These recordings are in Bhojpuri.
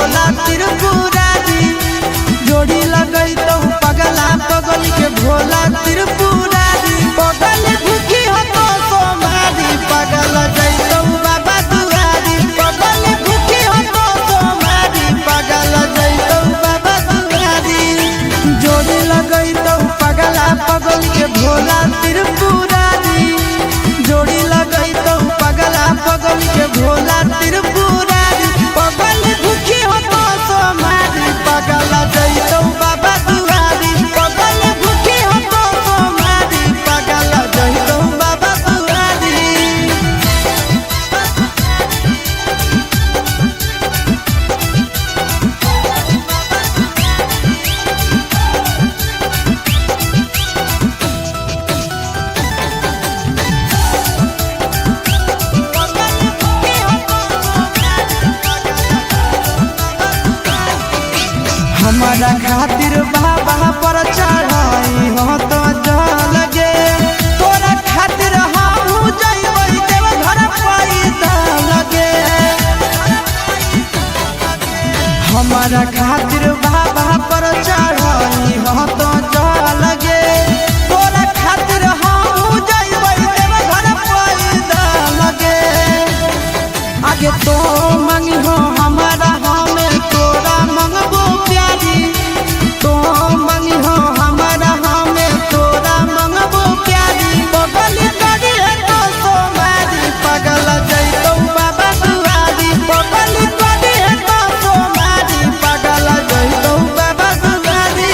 भोला त्रिपुरारी जोड़ी लगई तो पगला पगली के भोला त्रिपुरारी पगल भूखी हो तो सोमारी पगल जैतो बाबा दुआरी पगल भूखी हो तो सोमारी पगल जैतो बाबा दुआरी जोड़ी लगई तो पगला पगली के भोला त्रिपुरारी जोड़ी लगई तो पगला पगली के भोला त्रिपुरारी पगल भूखी हो तो सोमारी पगल जैतो बाबा दुआरी पगल भूखी हो तो सोमारी पगल जैतो बाबा दुआरी। हमारा खातिर बाबा पर चढ़ाई हो तो जल गे तोरा खातिर हम जइबै देव घर पैदा लगे हमारा खातिर बाबा पर चढ़ाई हो तो जल गे तोरा खातिर हम जइबै देव घर पैदा लगे आगे तो मंगी हो हमारा हमें तोरा मंगबो प्यारी तो मंगी हो हमारा हमें तोरा मंगबो प्यारी पगल करी है तो सोमारी पगल जैतो बाबा दुआरी पगल करी है तो सोमारी पगल जैतो बाबा दुआरी।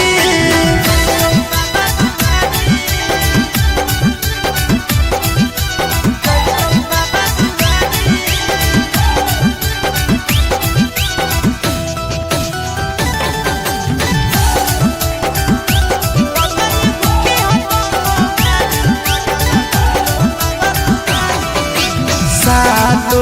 सातो